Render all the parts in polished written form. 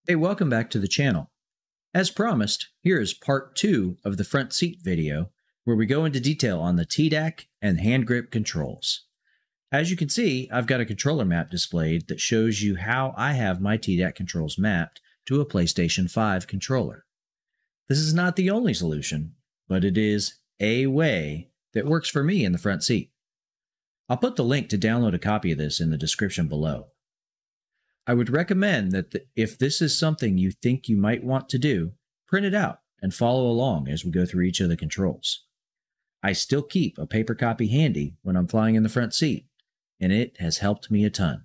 Hey, welcome back to the channel. As promised, here is part 2 of the front seat video, where we go into detail on the TEDAC and hand grip controls. As you can see, I've got a controller map displayed that shows you how I have my TEDAC controls mapped to a PlayStation 5 controller. This is not the only solution, but it is a way that works for me in the front seat. I'll put the link to download a copy of this in the description below. I would recommend that if this is something you think you might want to do, print it out and follow along as we go through each of the controls. I still keep a paper copy handy when I'm flying in the front seat, and it has helped me a ton.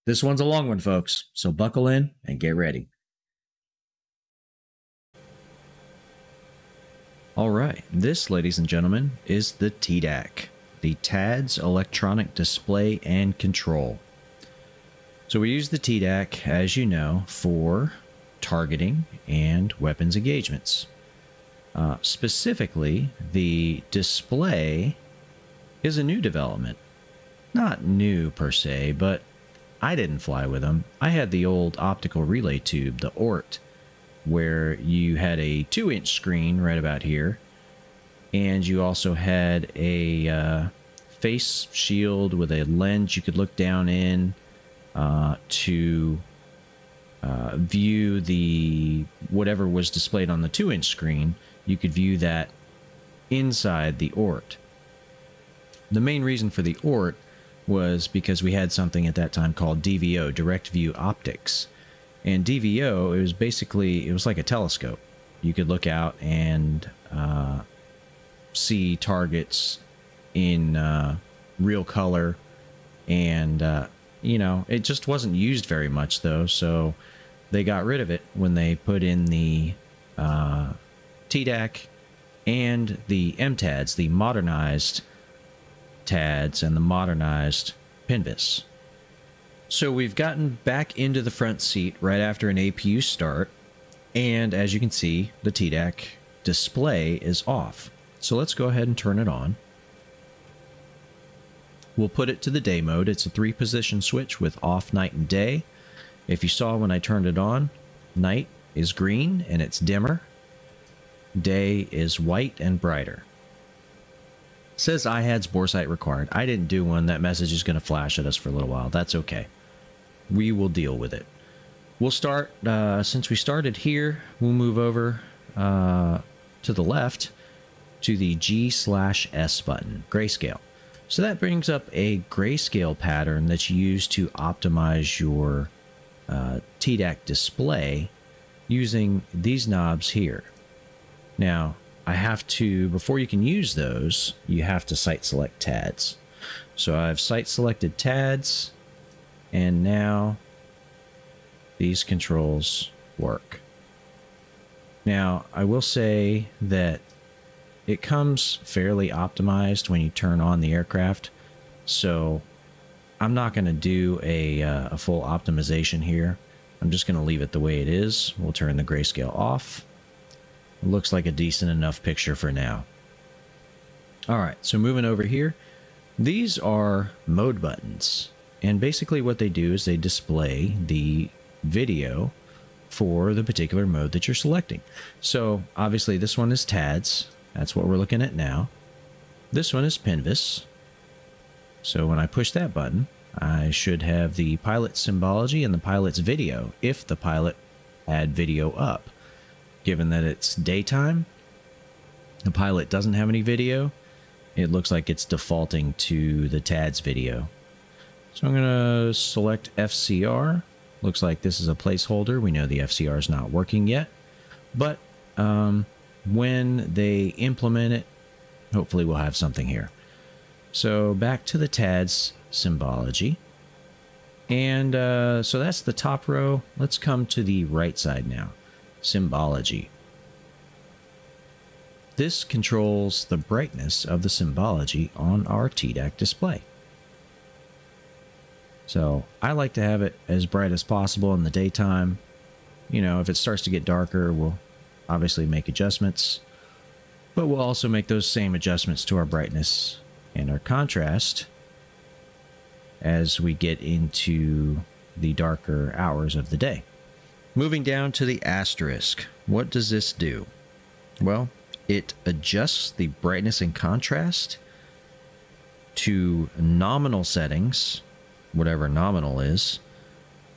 This one's a long one, folks, so buckle in and get ready. All right, this, ladies and gentlemen, is the TEDAC, the TADS Electronic Display and Control. So we use the TEDAC, as you know, for targeting and weapons engagements. Specifically, the display is a new development. Not new per se, but I didn't fly with them. I had the old optical relay tube, the ORT, where you had a 2-inch screen right about here, and you also had a face shield with a lens you could look down in to view the whatever was displayed on the 2-inch screen. You could view that inside the ORT. The main reason for the ORT was because we had something at that time called DVO, Direct View Optics. And DVO, it was like a telescope. You could look out and see targets in real color, and you know, it just wasn't used very much though, so they got rid of it when they put in the TEDAC and the MTADs, the modernized TADs and the modernized PNVS. So we've gotten back into the front seat right after an APU start, and as you can see, the TEDAC display is off. So let's go ahead and turn it on. We'll put it to the day mode. It's a 3-position switch with off, night, and day. If you saw when I turned it on, night is green and it's dimmer. Day is white and brighter. It says IHADS bore sight required. I didn't do one. That message is going to flash at us for a little while. That's okay. We will deal with it. We'll start, since we started here, we'll move over to the left to the G/S button, grayscale. So that brings up a grayscale pattern that's used to optimize your TEDAC display using these knobs here. Now, I have to, before you can use those, you have to site select TADS. So I've site selected TADS, and now these controls work. Now, I will say that it comes fairly optimized when you turn on the aircraft, so I'm not going to do a full optimization here. I'm just going to leave it the way it is. We'll turn the grayscale off. It looks like a decent enough picture for now. Alright, so moving over here, these are mode buttons, and basically what they do is they display the video for the particular mode that you're selecting. So obviously this one is TADS. That's what we're looking at now. This one is PNVS. So when I push that button, I should have the pilot symbology and the pilot's video, if the pilot had video up. Given that it's daytime, the pilot doesn't have any video, it looks like it's defaulting to the TADS video. So I'm going to select FCR. Looks like this is a placeholder. We know the FCR is not working yet, but when they implement it, hopefully we'll have something here. So back to the TADS symbology. And so that's the top row. Let's come to the right side now. Symbology. This controls the brightness of the symbology on our TEDAC display. So I like to have it as bright as possible in the daytime. You know, if it starts to get darker, we'll obviously make adjustments, but we'll also make those same adjustments to our brightness and our contrast as we get into the darker hours of the day. Moving down to the asterisk. What does this do? Well, it adjusts the brightness and contrast to nominal settings, whatever nominal is,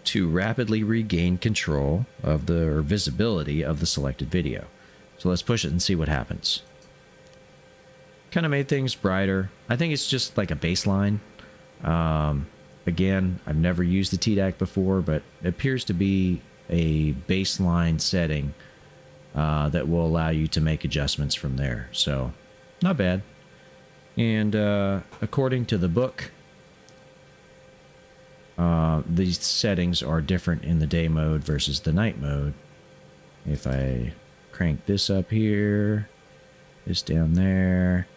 to rapidly regain control of the or visibility of the selected video. So let's push it and see what happens. Kind of made things brighter. I think it's just like a baseline. Again, I've never used the TEDAC before, but it appears to be a baseline setting that will allow you to make adjustments from there. So, not bad. And according to the book, these settings are different in the day mode versus the night mode. If I crank this up here, this down there,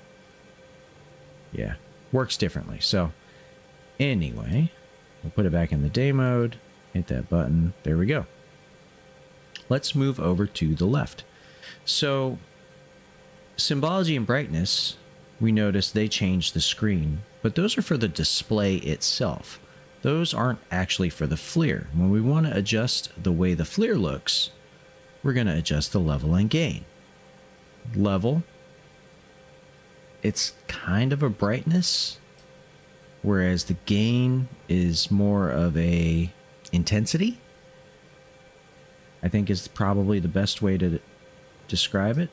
yeah, works differently. So anyway, we'll put it back in the day mode, hit that button, there we go. Let's move over to the left. So symbology and brightness, we notice they change the screen, but those are for the display itself. Those aren't actually for the FLIR. When we want to adjust the way the FLIR looks, we're going to adjust the level and gain. Level, it's kind of a brightness, whereas the gain is more of a intensity, I think is probably the best way to describe it.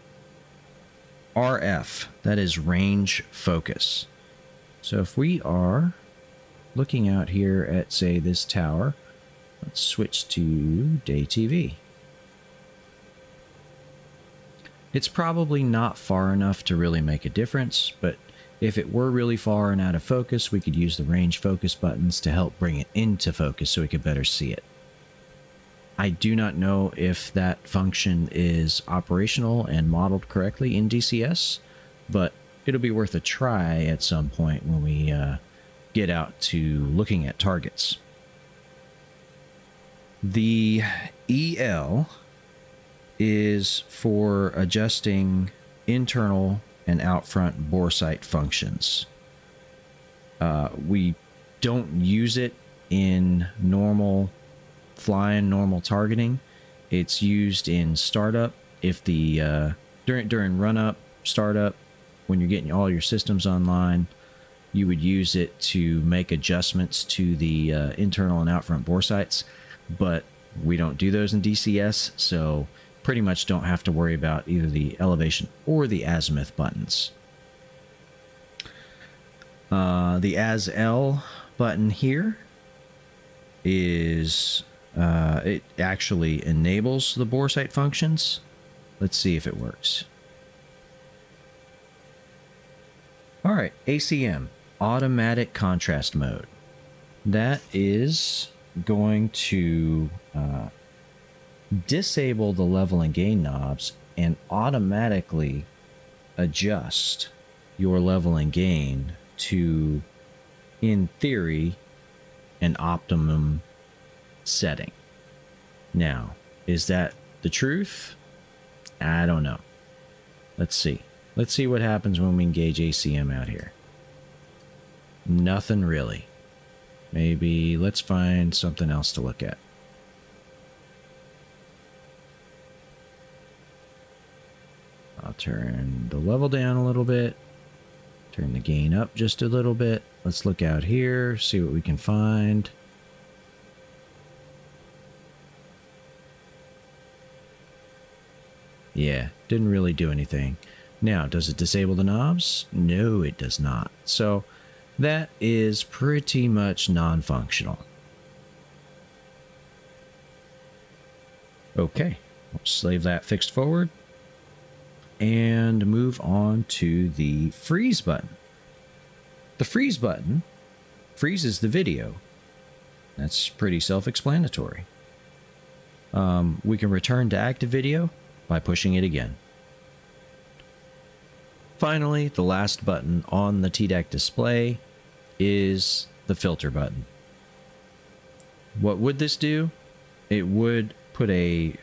RF, that is range focus. So if we are looking out here at, say, this tower, let's switch to day TV. It's probably not far enough to really make a difference, but if it were really far and out of focus, we could use the range focus buttons to help bring it into focus so we could better see it. I do not know if that function is operational and modeled correctly in DCS, but it'll be worth a try at some point when we get out to looking at targets. The EL is for adjusting internal and out front bore sight functions. We don't use it in normal flying, normal targeting. It's used in startup. If the during run up, startup, when you're getting all your systems online, you would use it to make adjustments to the internal and out front bore sights, but we don't do those in DCS, so pretty much don't have to worry about either the elevation or the azimuth buttons. The AS-L button here is it actually enables the bore sight functions. Let's see if it works. All right, ACM, automatic contrast mode. That is going to disable the level and gain knobs and automatically adjust your level and gain to, in theory, an optimum setting. Now, is that the truth? I don't know. Let's see. Let's see what happens when we engage ACM out here. Nothing really. Maybe let's find something else to look at. I'll turn the level down a little bit. Turn the gain up just a little bit. Let's look out here, see what we can find. Yeah, didn't really do anything. Now, does it disable the knobs? No, it does not. So that is pretty much non-functional. Okay, let's leave that fixed forward and move on to the freeze button. The freeze button freezes the video. That's pretty self-explanatory. We can return to active video by pushing it again. Finally, the last button on the TEDAC display is the filter button. What would this do? It would put a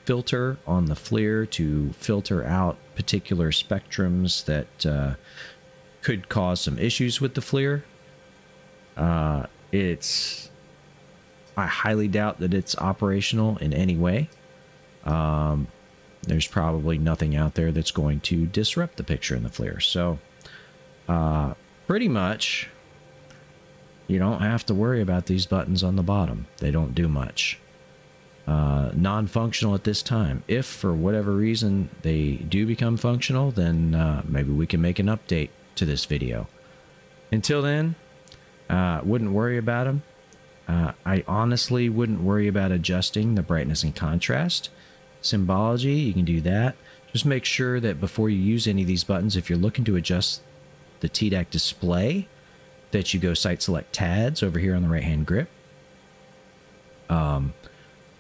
filter on the FLIR to filter out particular spectrums that could cause some issues with the FLIR. It's I highly doubt that it's operational in any way. There's probably nothing out there that's going to disrupt the picture in the FLIR. So pretty much you don't have to worry about these buttons on the bottom. They don't do much. Non-functional at this time. If for whatever reason they do become functional, then maybe we can make an update to this video. Until then, wouldn't worry about them. I honestly wouldn't worry about adjusting the brightness and contrast. Symbology, you can do that. Just make sure that before you use any of these buttons, if you're looking to adjust the TEDAC display, that you go site select TADS over here on the right hand grip.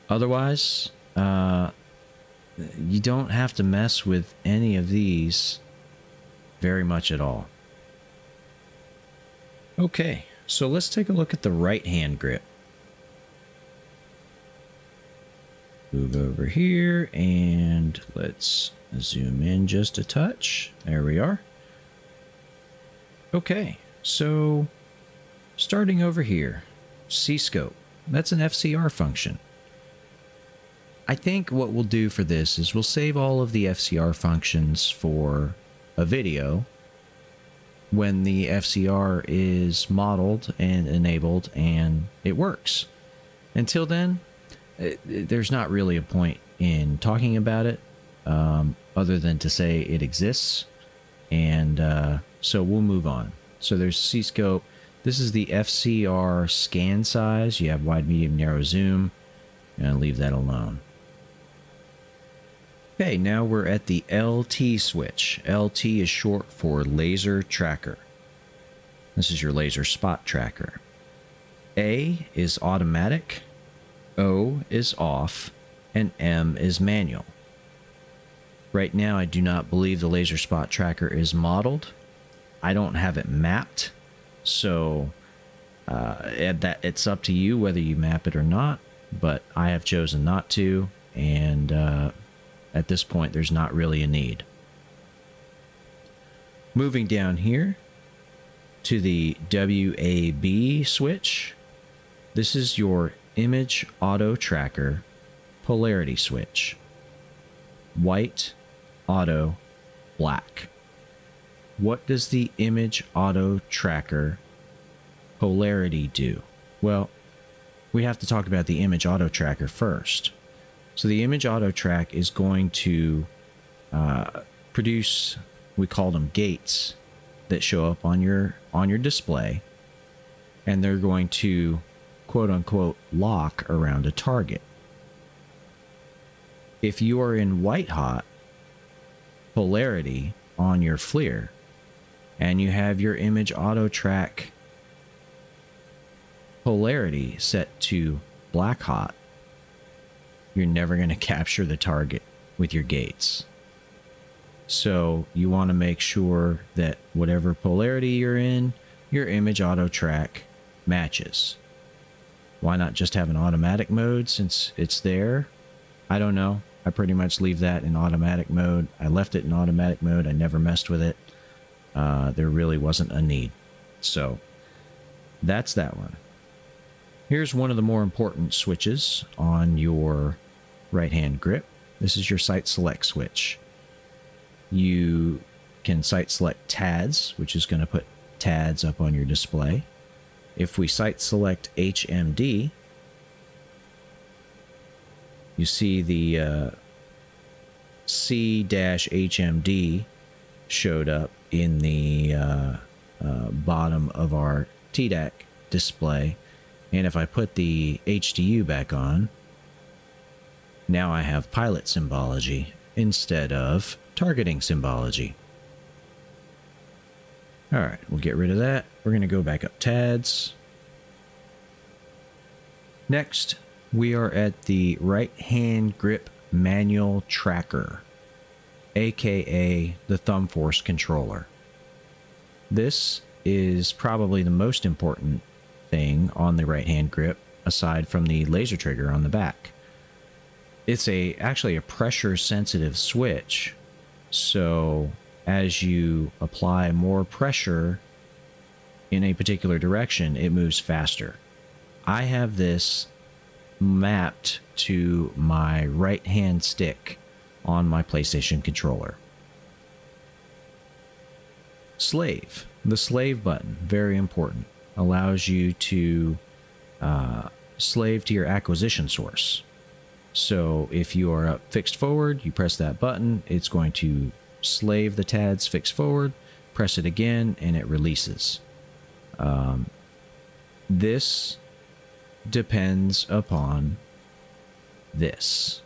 Otherwise, you don't have to mess with any of these very much at all. Okay, so let's take a look at the right hand grip. Move over here and let's zoom in just a touch. There we are. Okay, so starting over here, C-scope. That's an FCR function. I think what we'll do for this is we'll save all of the FCR functions for a video when the FCR is modeled and enabled and it works. Until then, there's not really a point in talking about it other than to say it exists. And so we'll move on. So there's C-scope. This is the FCR scan size. You have wide, medium, narrow zoom. And I'll leave that alone. Okay, now we're at the LT switch. LT is short for laser tracker. This is your laser spot tracker. A is automatic, O is off, and M is manual. Right now, I do not believe the laser spot tracker is modeled. I don't have it mapped, so it's up to you whether you map it or not, but I have chosen not to, and at this point, there's not really a need. Moving down here to the WAB switch, this is your image auto tracker polarity switch. White, auto, black. What does the image auto tracker polarity do? Well, we have to talk about the image auto tracker first. So the image auto track is going to produce, we call them gates, that show up on your display, and they're going to quote unquote lock around a target. If you are in white hot polarity on your FLIR and you have your image auto track polarity set to black hot, you're never going to capture the target with your gates. So you want to make sure that whatever polarity you're in, your image auto track matches. Why not just have an automatic mode since it's there? I don't know. I pretty much leave that in automatic mode. I left it in automatic mode. I never messed with it. There really wasn't a need. So that's that one. Here's one of the more important switches on your right-hand grip. This is your site select switch. You can site select TADS, which is going to put TADS up on your display. If we site select HMD, you see the C-HMD showed up in the bottom of our TEDAC display. And if I put the HDU back on, now I have pilot symbology instead of targeting symbology. All right, we'll get rid of that. We're going to go back up TADS. Next, we are at the right-hand grip manual tracker, aka the thumb force controller. This is probably the most important thing on the right-hand grip aside from the laser trigger on the back. It's actually a pressure sensitive switch, so as you apply more pressure in a particular direction, it moves faster. I have this mapped to my right hand stick on my PlayStation controller. Slave. The slave button, very important, allows you to slave to your acquisition source. So if you are up fixed forward, you press that button, it's going to slave the TADs fixed forward, press it again, and it releases. This depends upon this.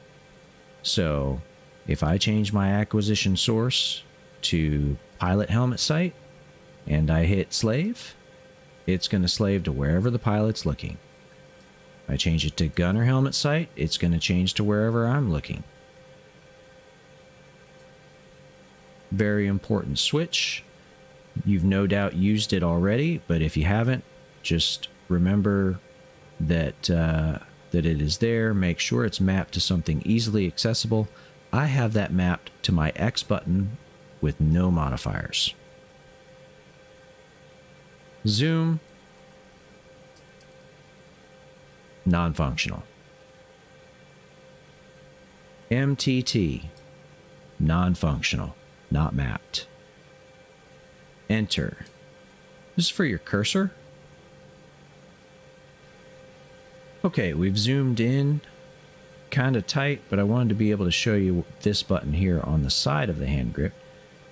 So if I change my acquisition source to pilot helmet sight and I hit slave, it's going to slave to wherever the pilot's looking. If I change it to gunner helmet sight, it's going to change to wherever I'm looking. Very important switch. You've no doubt used it already, but if you haven't, just remember that that it is there. Make sure it's mapped to something easily accessible. I have that mapped to my X button with no modifiers. Zoom, non-functional. MTT, non-functional, not mapped. Enter. This is for your cursor. Okay, we've zoomed in kind of tight, but I wanted to be able to show you this button here on the side of the hand grip,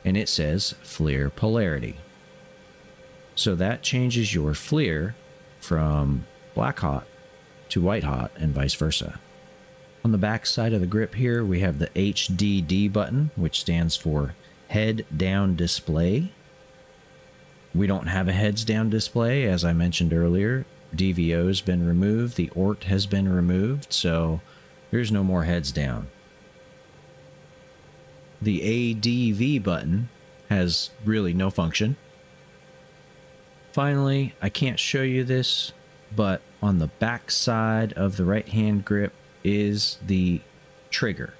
and it says FLIR polarity. So that changes your FLIR from black hot to white hot and vice versa. On the back side of the grip here, we have the HDD button, which stands for head down display. We don't have a heads down display, as I mentioned earlier. DVO has been removed, the ORT has been removed, so there's no more heads down. The ADV button has really no function. Finally, I can't show you this, but on the back side of the right hand grip is the trigger.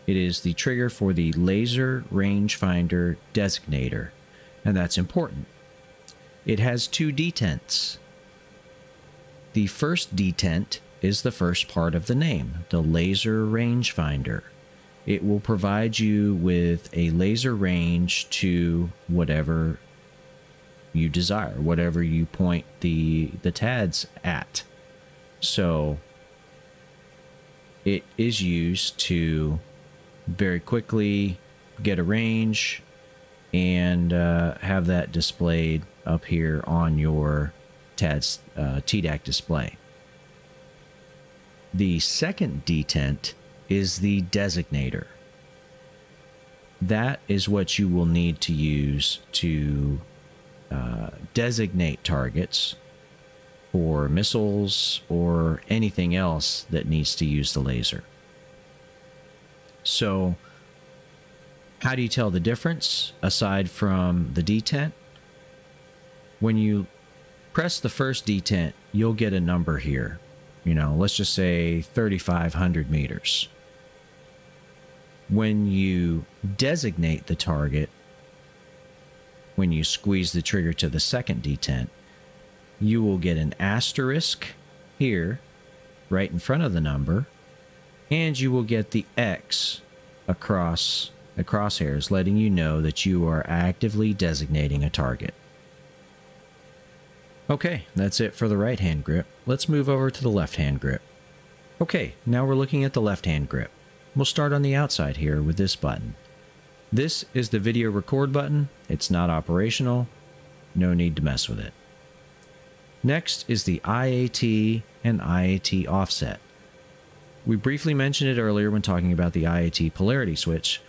It is the trigger for the laser rangefinder designator, and that's important. It has two detents. The first detent is the first part of the name, the laser rangefinder. It will provide you with a laser range to whatever you desire, whatever you point the TADs at. So it is used to very quickly get a range and have that displayed up here on your TAD's TEDAC display. The second detent is the designator. That is what you will need to use to designate targets for missiles or anything else that needs to use the laser. So how do you tell the difference aside from the detent? When you press the first detent, you'll get a number here. You know, let's just say 3,500 meters. When you designate the target, when you squeeze the trigger to the second detent, you will get an asterisk here, right in front of the number, and you will get the X across the crosshairs, letting you know that you are actively designating a target. Okay, that's it for the right hand grip. Let's move over to the left hand grip. Okay, now we're looking at the left hand grip. We'll start on the outside here with this button. This is the video record button. It's not operational. No need to mess with it. Next is the IAT and IAT offset. We briefly mentioned it earlier when talking about the IAT polarity switch.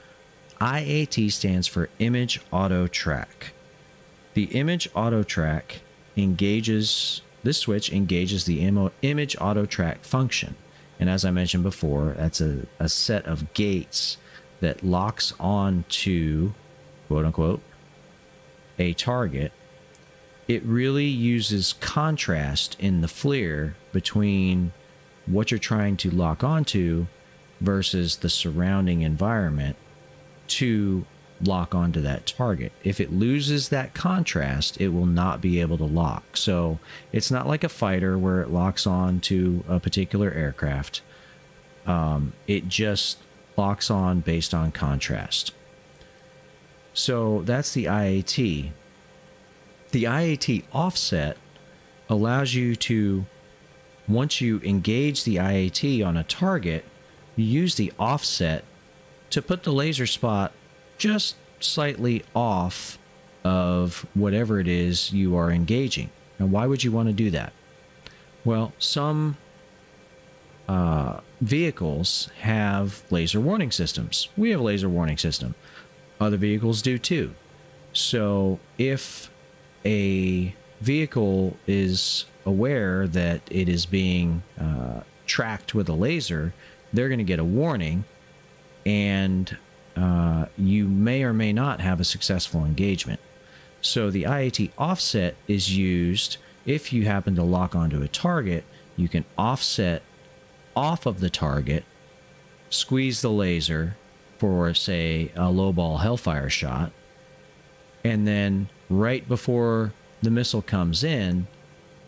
IAT stands for Image Auto Track. The Image Auto Track this switch engages the Image Auto Track function. And as I mentioned before, that's a set of gates that locks on to, quote unquote, a target. It really uses contrast in the FLIR between what you're trying to lock onto versus the surrounding environment to lock onto that target. If it loses that contrast, it will not be able to lock. So it's not like a fighter where it locks on to a particular aircraft. It just locks on based on contrast. So that's the IAT. The IAT offset allows you to, once you engage the IAT on a target, you use the offset to put the laser spot just slightly off of whatever it is you are engaging. And why would you want to do that? Well, some vehicles have laser warning systems. We have a laser warning system. Other vehicles do too. So if a vehicle is aware that it is being tracked with a laser, they're going to get a warning, and you may or may not have a successful engagement. So the IAT offset is used if you happen to lock onto a target. You can offset off of the target, squeeze the laser for, say, a low-ball Hellfire shot, and then right before the missile comes in,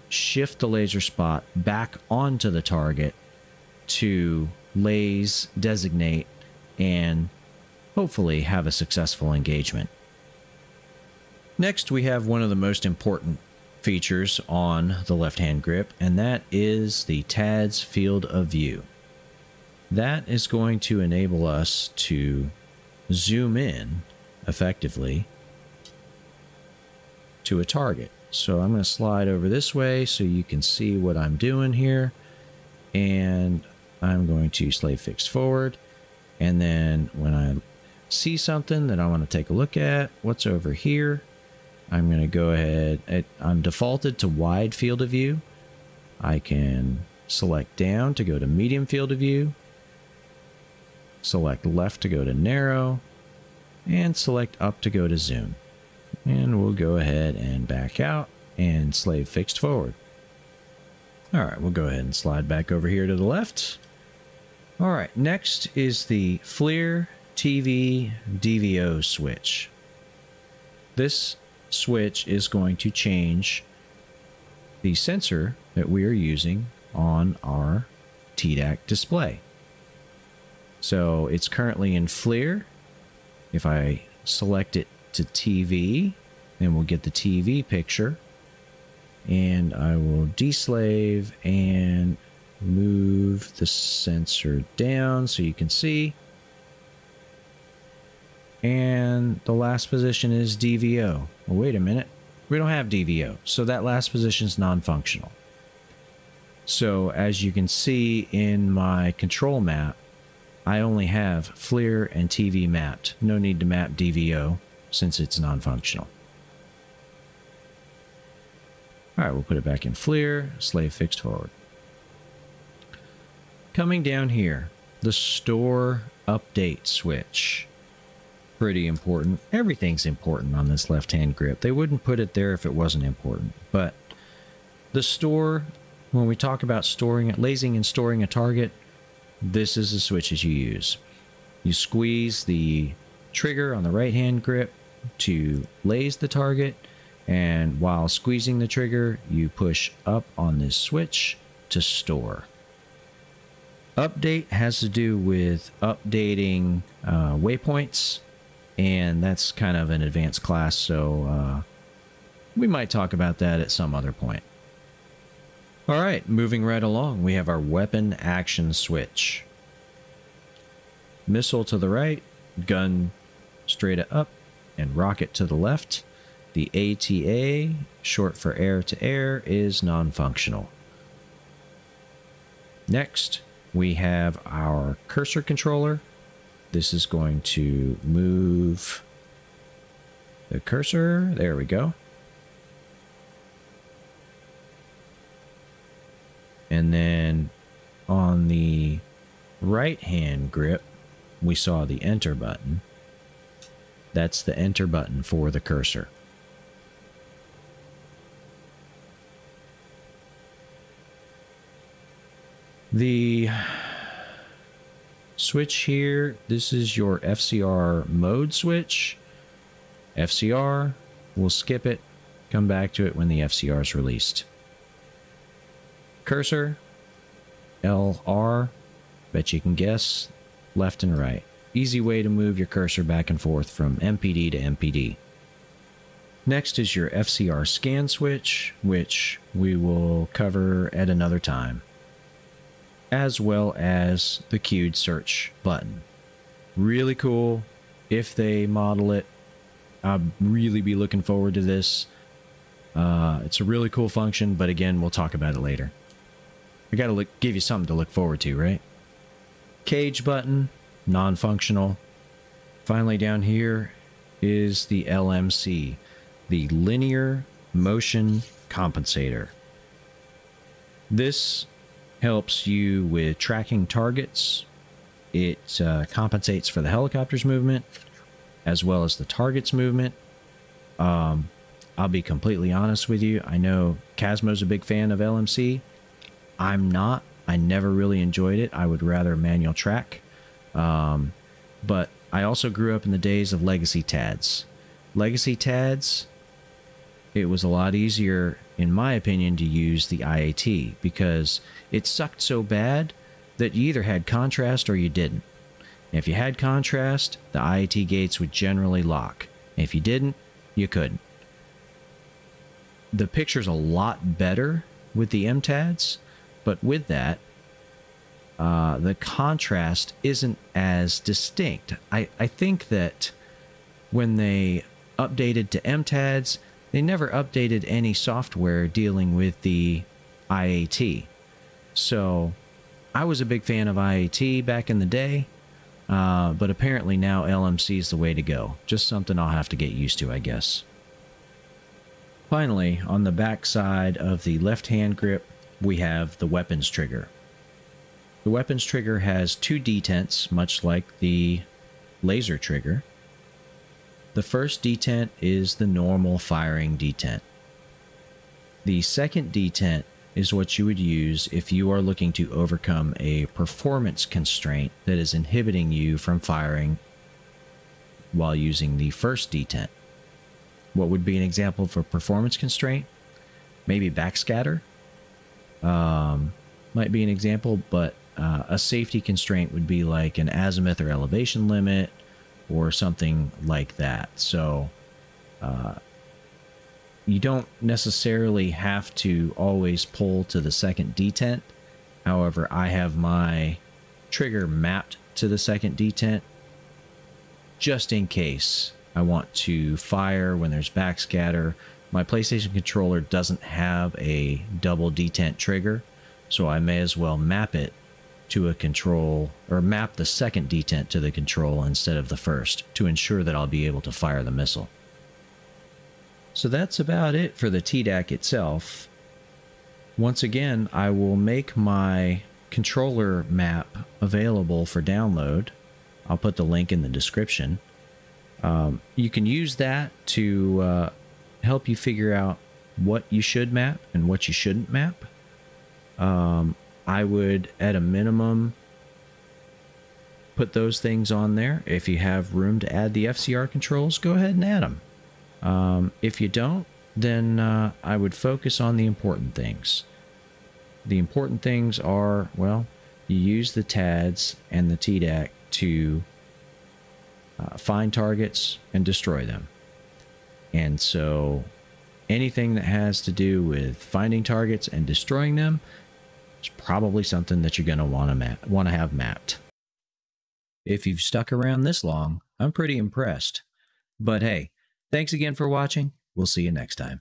shift the laser spot back onto the target to laze, designate, and hopefully have a successful engagement. Next, we have one of the most important features on the left-hand grip, and that is the TADS field of view. That is going to enable us to zoom in effectively to a target. So I'm going to slide over this way so you can see what I'm doing here, and I'm going to slave fixed forward, and then when I see something that I want to take a look at, what's over here, I'm going to go ahead. I'm defaulted to wide field of view. I can select down to go to medium field of view, select left to go to narrow, and select up to go to zoom. And we'll go ahead and back out and slave fixed forward. All right, we'll go ahead and slide back over here to the left. All right, next is the FLIR TV DVO switch. This switch is going to change the sensor that we are using on our TEDAC display. So it's currently in FLIR. If I select it to TV, then we'll get the TV picture, and I will deslave and move the sensor down so you can see. And the last position is DVO. Well, wait a minute. We don't have DVO, so that last position is non-functional. So as you can see in my control map, I only have FLIR and TV mapped. No need to map DVO since it's non-functional. All right, we'll put it back in FLIR, slave fixed forward. Coming down here, the store update switch. Pretty important. Everything's important on this left-hand grip. They wouldn't put it there if it wasn't important. But the store, when we talk about storing, lasing and storing a target, this is the switches you use. You squeeze the trigger on the right-hand grip to laze the target, and while squeezing the trigger, you push up on this switch to store. Update has to do with updating waypoints, and that's kind of an advanced class, so we might talk about that at some other point. All right, moving right along, we have our weapon action switch. Missile to the right, gun straight up, and rocket to the left. The ATA, short for air to air, is non-functional. Next, we have our cursor controller. This is going to move the cursor. There we go. And then on the right-hand grip, we saw the enter button. That's the enter button for the cursor. The switch here, this is your FCR mode switch. FCR, we'll skip it, come back to it when the FCR is released. Cursor, LR, bet you can guess, left and right. Easy way to move your cursor back and forth from MPD to MPD. Next is your FCR scan switch, which we will cover at another time, as well as the queued search button. Really cool. If they model it, I'll really be looking forward to this. It's a really cool function, but again, we'll talk about it later. I gotta give you something to look forward to, right? Cage button, non-functional. Finally, down here is the LMC, the Linear Motion Compensator. This helps you with tracking targets. It compensates for the helicopter's movement as well as the target's movement. I'll be completely honest with you. I know Casmo's a big fan of LMC. I'm not. I never really enjoyed it. I would rather manual track. But I also grew up in the days of legacy TADs. Legacy TADs, it was a lot easier, in my opinion, to use the IAT because it sucked so bad that you either had contrast or you didn't. And if you had contrast, the IAT gates would generally lock. And if you didn't, you couldn't. The picture's a lot better with the MTADs, but with that, the contrast isn't as distinct. I think that when they updated to MTADs, they never updated any software dealing with the IAT. So I was a big fan of IAT back in the day, but apparently now LMC is the way to go. Just something I'll have to get used to, I guess. Finally, on the back side of the left-hand grip, we have the weapons trigger. The weapons trigger has two detents, much like the laser trigger. The first detent is the normal firing detent. The second detent is what you would use if you are looking to overcome a performance constraint that is inhibiting you from firing while using the first detent. What would be an example of a performance constraint? Maybe backscatter might be an example, but a safety constraint would be like an azimuth or elevation limit or something like that. So you don't necessarily have to always pull to the second detent. However, I have my trigger mapped to the second detent just in case I want to fire when there's backscatter. My PlayStation controller doesn't have a double detent trigger, so I may as well map it to a control, or map the second detent to the control instead of the first, to ensure that I'll be able to fire the missile. So that's about it for the TEDAC itself. Once again, I will make my controller map available for download. I'll put the link in the description. You can use that to help you figure out what you should map and what you shouldn't map. I would, at a minimum, put those things on there. If you have room to add the FCR controls, go ahead and add them. If you don't, then I would focus on the important things. The important things are, well, you use the TADs and the TEDAC to find targets and destroy them. And so anything that has to do with finding targets and destroying them is probably something that you're going to want to have mapped. If you've stuck around this long, I'm pretty impressed. But hey, thanks again for watching. We'll see you next time.